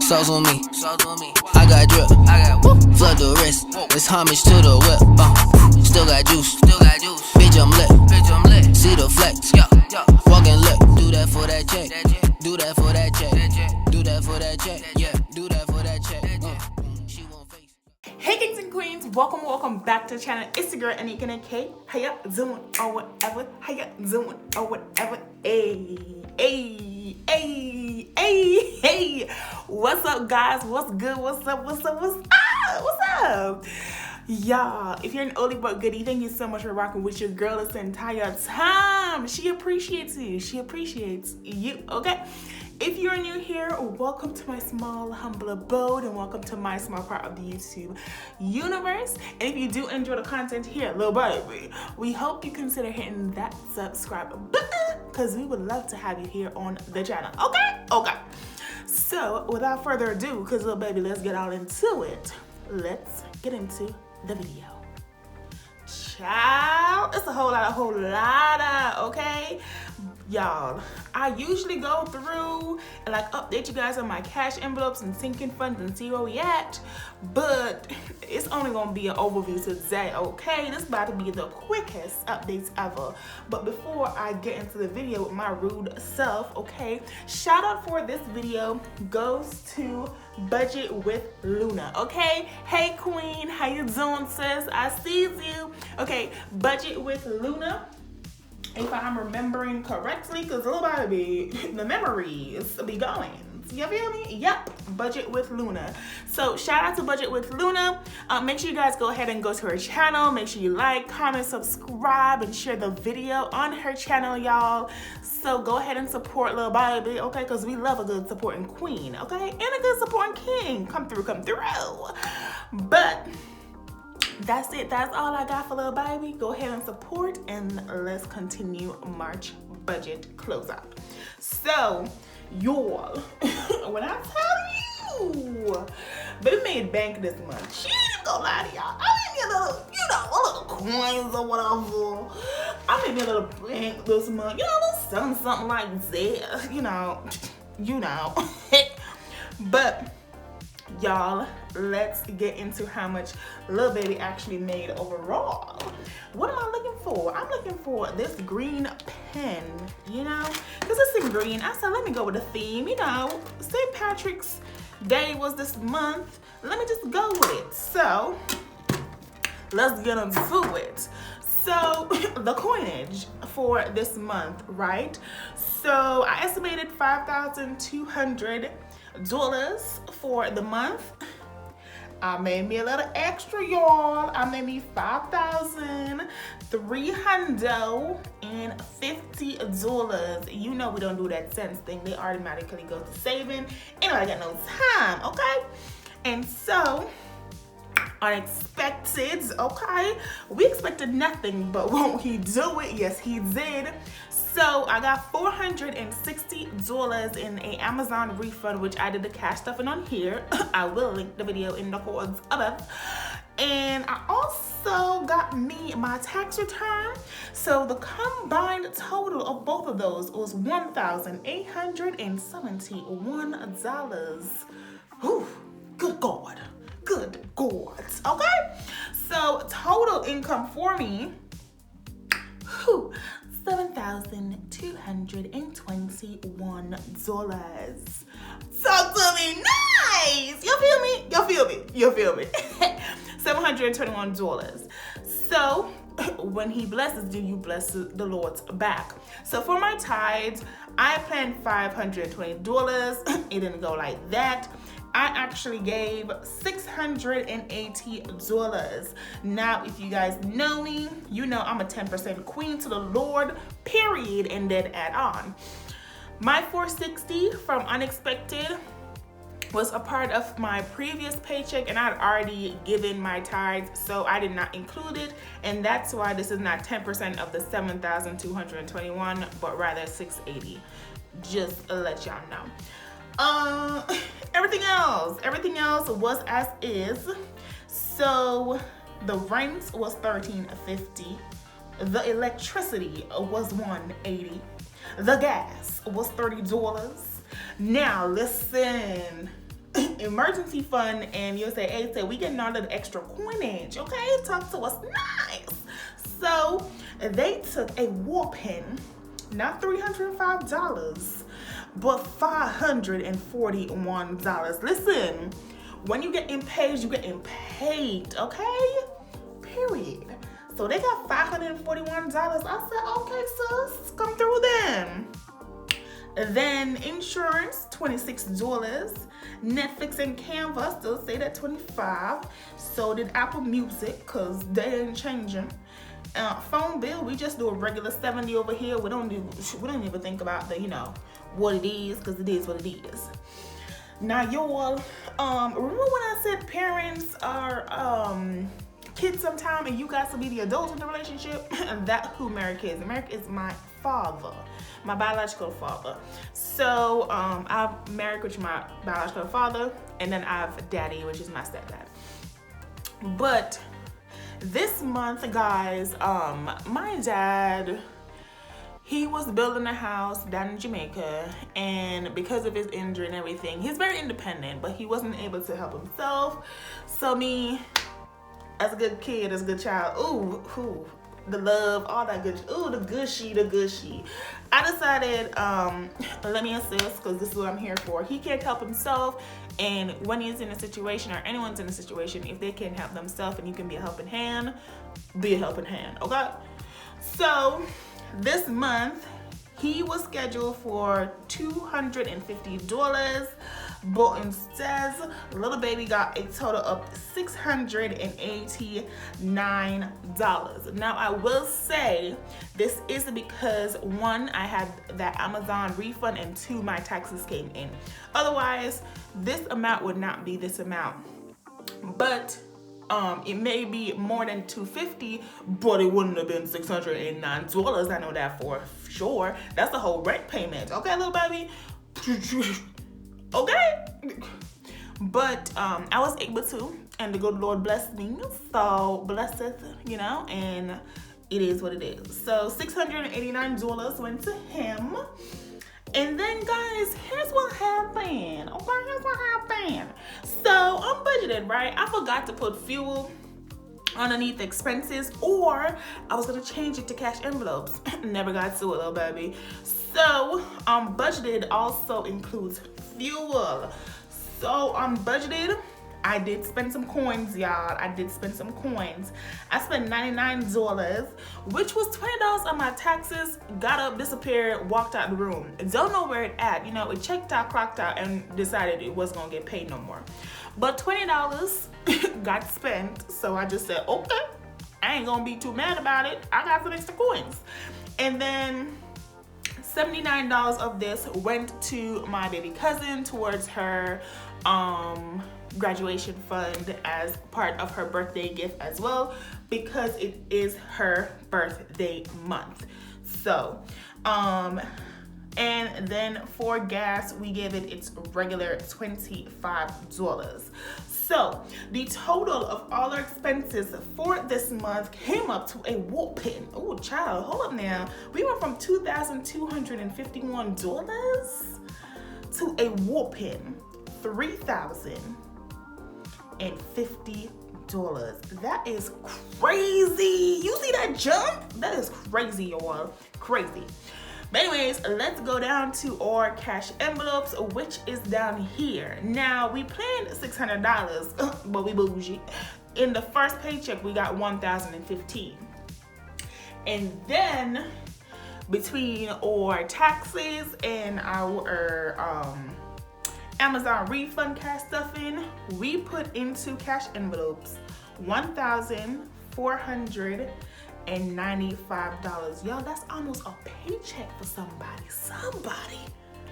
sauce on me. I got drip, flood the wrist. It's homage to the whip. Still got juice. Bitch, I'm lit. See the flex. Walking lit. Do that for that check. Do that for that check. Do that for that check. Yeah, do that for that check. She won't face. Hey kings and queens, welcome back to the channel. It's your girl AnekeAnnakay. How y'all doing or whatever? How y'all doing or whatever? Hey. What's up, guys? What's good? What's up? Y'all, if you're an oldie but goodie, thank you so much for rocking with your girl this entire time. She appreciates you. She appreciates you, okay? If you're new here, welcome to my small, humble abode and welcome to my small part of the YouTube universe. And if you do enjoy the content here, little baby, we hope you consider hitting that subscribe button because we would love to have you here on the channel, okay? So, without further ado, because little baby, let's get all into it. Let's get into the video. Child, it's a whole lot, okay? Y'all, I usually go through and like update you guys on my cash envelopes and sinking funds and see where we at, but it's only gonna be an overview today, okay? This is about to be the quickest updates ever. But before I get into the video with my rude self, okay, shout out for this video goes to Budget with Luna, okay? Hey queen, how you doing, sis? I see you. Okay, Budget with Luna. If I'm remembering correctly, because little baby, the memories be going. You feel me? Yep, Budget with Luna. So shout out to Budget with Luna. Make sure you guys go ahead and go to her channel. Make sure you like, comment, subscribe, and share the video on her channel, y'all. So go ahead and support little baby, okay? Because we love a good supporting queen, okay? And a good supporting king. Come through. But that's it. That's all I got for little baby. Go ahead and support and let's continue March budget closeout. So, y'all, when I tell you, baby made bank this month. She ain't gonna lie to y'all. I made me a little coins or whatever. I made me a little bank this month. A little something like that. You know. But y'all, let's get into how much Lil Baby actually made overall. What am I looking for? I'm looking for this green pen, because it's in green. I said, let me go with the theme, St. Patrick's Day was this month. Let me just go with it. So, let's get into it. So, the coinage for this month, right? So, I estimated $5,200 for the month. I made me a little extra, y'all. I made me $5,350. You know we don't do that cents thing. They automatically go to saving. Ain't I got no time, okay? And so, unexpected, okay? We expected nothing, but won't he do it? Yes, he did. So I got $460 in a Amazon refund, which I did the cash stuffing on here. I will link the video in the cards above. And I also got me my tax return. So the combined total of both of those was $1,871. Whew, good God, okay? So total income for me, $7,221. Talk to me, nice. You feel me? $721. So when he blesses you, you bless the Lord's back. So for my tithes, I planned $520. It didn't go like that. I actually gave $680. Now, if you guys know me, you know I'm a 10% queen to the Lord, period, and then add on. My $460 from unexpected was a part of my previous paycheck, and I had already given my tithes, so I did not include it, and that's why this is not 10% of the $7,221, but rather $680. Just to let y'all know. Everything else was as is. So the rent was $13.50. The electricity was $180. The gas was $30. Now listen, emergency fund, and you'll say, hey, say we getting all the extra coinage, okay? Talk to us nice. So they took a whopping, not $305, but $541. Listen, when you getting paid, you getting paid, okay? Period. So they got $541. I said, okay, sis, come through then. Then insurance, $26. Netflix and Canva still stayed at $25. So did Apple Music, cause they ain't changing. Phone bill, we just do a regular $70 over here. We don't even think about the, what it is, cause it is what it is. Now y'all, remember when I said parents are kids sometime and you guys will be the adults in the relationship? That's who Merrick is. Merrick is my father, my biological father. So I'm married, which is my biological father, and then I have daddy, which is my stepdad. But this month, guys, my dad, he was building a house down in Jamaica, and because of his injury and everything, he's very independent, but he wasn't able to help himself. So me, as a good kid, as a good child, the love, all that good, the gushy. I decided, let me assist, because this is what I'm here for. He can't help himself, and when he's in a situation, or anyone's in a situation, if they can't help themselves and you can be a helping hand, be a helping hand, okay? So this month, he was scheduled for $250, but instead, little baby got a total of $689. Now, I will say this is because one, I had that Amazon refund, and two, my taxes came in. Otherwise, this amount would not be this amount. But it may be more than $250, but it wouldn't have been $609. I know that for sure. That's the whole rent payment. Okay, little baby? Okay? But I was able to, and the good Lord blessed me. So blessed, and it is what it is. So $689 went to him. And then, guys, here's what happened. Okay, here's what happened. So I'm budgeted, right? I forgot to put fuel underneath expenses, or I was gonna change it to cash envelopes. Never got to it, little baby. So budgeted also includes fuel. So budgeted, I did spend some coins, y'all. I spent $99, which was $20 on my taxes. Got up, disappeared, walked out the room. Don't know where it at. It checked out, clocked out, and decided it wasn't gonna get paid no more. But $20 got spent, so I just said, okay, I ain't gonna be too mad about it. I got some extra coins. And then $79 of this went to my baby cousin towards her graduation fund as part of her birthday gift as well, because it is her birthday month. So and then for gas, we gave it its regular $25. So the total of all our expenses for this month came up to a whopping, oh child, hold up now. We went from $2,251 to a whopping $3,050. That is crazy. You see that jump? That is crazy, y'all. Crazy. But anyways, let's go down to our cash envelopes, which is down here. Now, we planned $600, but we bougie. In the first paycheck, we got $1,015. And then, between our taxes and our Amazon refund cash stuffing, we put into cash envelopes $1,495. Y'all, that's almost a paycheck for somebody.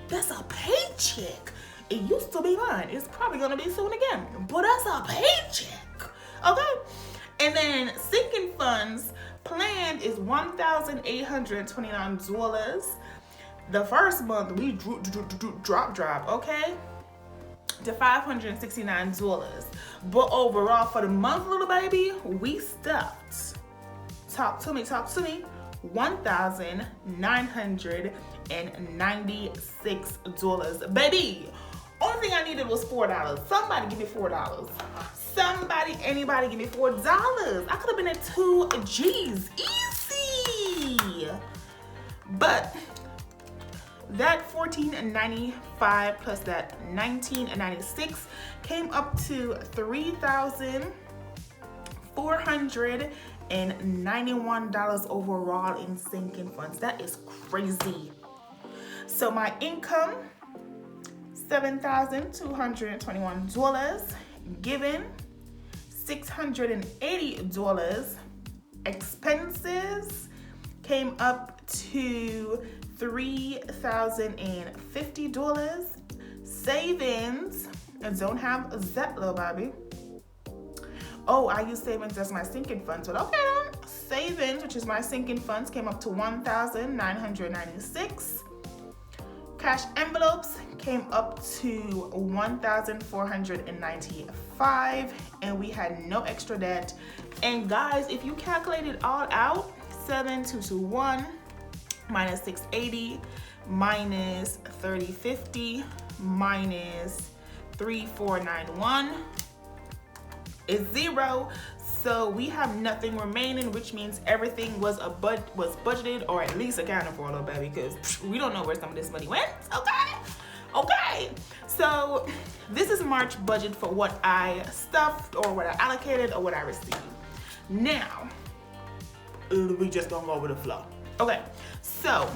That's a paycheck. It used to be mine. It's probably gonna be soon again, but that's a paycheck. Okay? And then sinking funds planned is $1,829. The first month we drop, okay? To $569. But overall for the month, little baby, we stuffed. Talk to me. $1,996. Baby, on only thing I needed was $4. Somebody give me $4. Somebody, anybody give me $4. I could have been at 2 G's. Easy. But that $14.95 plus that $19.96 came up to $3,491 overall in sinking funds. That is crazy. So my income, $7,221, given $680. Expenses came up to $3,050. Savings, I don't have Zetlo, baby. Oh, I use savings as my sinking funds, but okay then. Savings, which is my sinking funds, came up to $1,996. Cash envelopes came up to $1,495, and we had no extra debt. And guys, if you calculate it all out, 7,221 minus 680 minus 3050 minus 3491 is 0. So we have nothing remaining, which means everything was budgeted, or at least accounted for, little baby, because we don't know where some of this money went. Okay. So this is March budget for what I stuffed, or what I allocated, or what I received. Now we just gonna go with the flow. Okay, so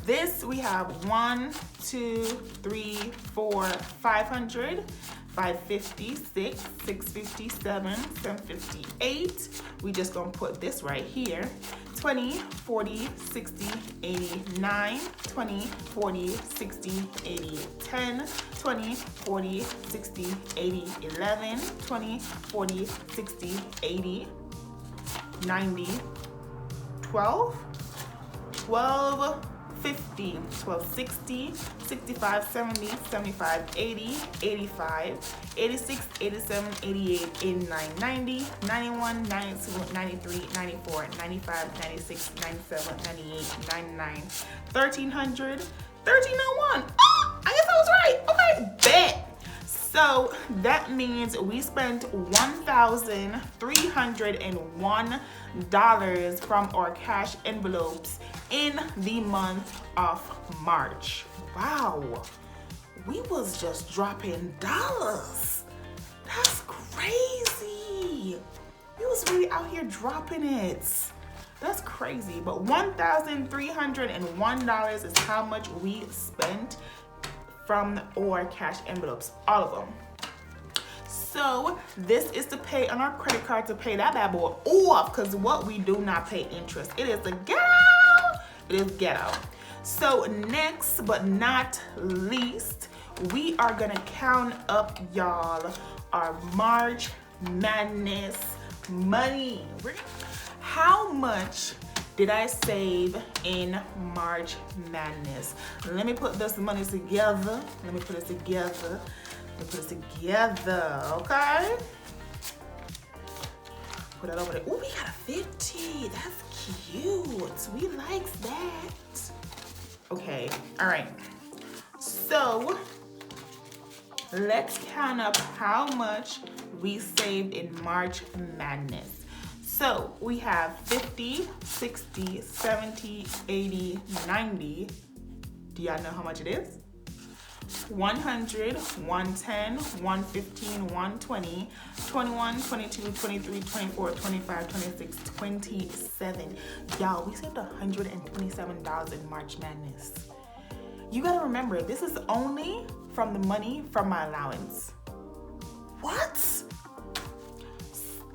this we have 1, 2, 3, 4, 500. 556, 657, 758. We just gonna put this right here. 20, 40, 60, 80, 9, 20, 40, 60, 80, 10, 20, 40, 60, 80, 11, 20, 40, 60, 80, 90, 12, 12, 50, 12, 60, 65, 70, 75, 80, 85, 86, 87, 88, 89, 90, 91, 92, 93, 94, 95, 96, 97, 98, 99, 1300, 1301. Oh, I guess I was right. Okay, bet. So that means we spent $1,301 from our cash envelopes in the month of March. Wow, we was just dropping dollars. That's crazy. We was really out here dropping it. That's crazy. But $1,301 is how much we spent from our cash envelopes, all of them. So this is to pay on our credit card, to pay that bad boy off, because what we do not pay interest. It is the ghetto. It is ghetto. So next but not least, we are gonna count up, y'all, our March Madness money. How much did I save in March Madness? Let me put this money together. Let me put it together. Okay? Put it over there. Ooh, we got a 50. That's cute. We like that. Okay, all right. So let's count up how much we saved in March Madness. So we have 50, 60, 70, 80, 90. Do y'all know how much it is? 100, 110, 115, 120, 21, 22, 23, 24, 25, 26, 27. Y'all, we saved $127 in March Madness. You gotta remember, this is only from the money from my allowance. What?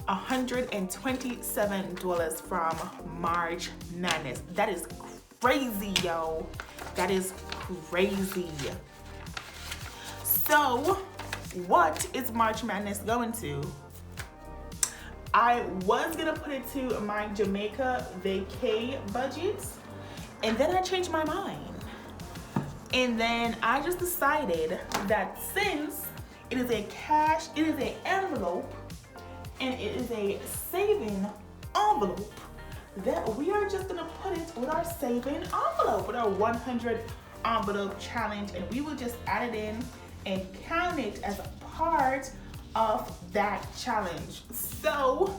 $127 from March Madness. That is crazy, yo. That is crazy. So, what is March Madness going to? I was gonna put it to my Jamaica vacay budget, and then I changed my mind. And then I just decided that since it is a envelope, and it is a saving envelope, that we are just gonna put it with our saving envelope, with our $100 envelope challenge, and we will just add it in and count it as a part of that challenge. So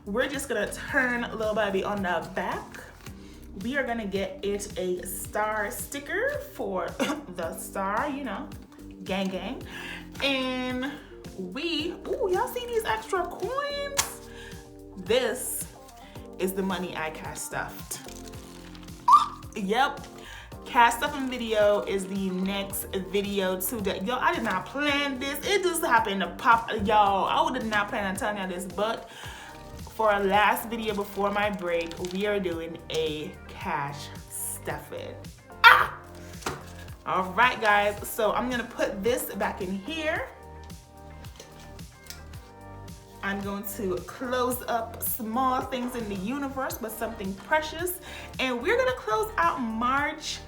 we're just gonna turn little baby on the back. We are gonna get it a star sticker for the star, you know, gang gang. And y'all see these extra coins? This is the money I cash stuffed. Yep. Cash stuffing video is the next video today. Yo, I did not plan this. It just happened to pop. Y'all, I did not plan on telling y'all this, but for our last video before my break, we are doing a cash stuffing. All right, guys. So I'm gonna put this back in here. I'm going to close up small things in the universe, but something precious. And we're gonna close out March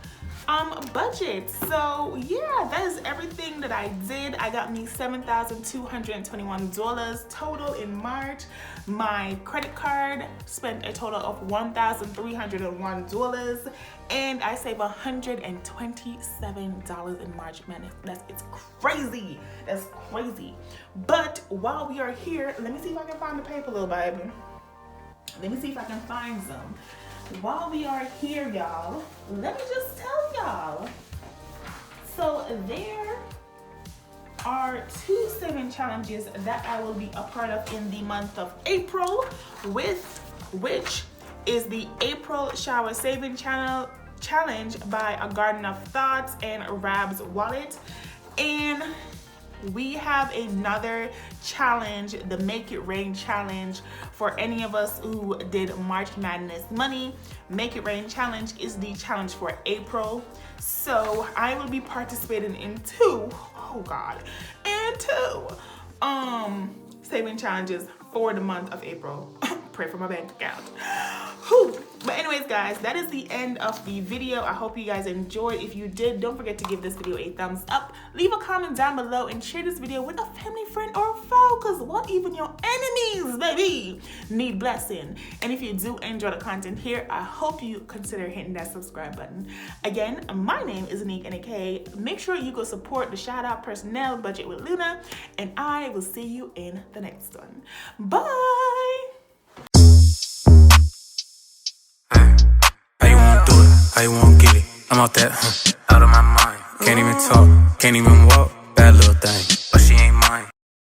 budget. So yeah, that is everything that I did. I got me $7,221 total in March. My credit card spent a total of $1,301, and I saved $127 in March. Man, it's crazy. That's crazy. But while we are here, let me see if I can find the paper, little baby. Let me see if I can find some. While we are here, y'all, let me just tell y'all. So there are 2 saving challenges that I will be a part of in the month of April, which is the April Shower Saving Challenge by A Garden of Thoughts and Rab's Wallet. And we have another challenge, the Make It Rain challenge, for any of us who did March Madness money. Make It Rain challenge is the challenge for April. So I will be participating in two saving challenges for the month of April. Pray for my bank account. Whew. But anyways, guys, that is the end of the video. I hope you guys enjoyed. If you did, don't forget to give this video a thumbs up. Leave a comment down below and share this video with a family, friend, or foe, because what, even your enemies, baby, need blessing. And if you do enjoy the content here, I hope you consider hitting that subscribe button. Again, my name is AnekeAnnakay. Make sure you go support the Shoutout Personnel Budget with Luna, and I will see you in the next one. Bye! How you won't get it? I'm out that, out of my mind. Can't even talk, can't even walk. Bad little thing.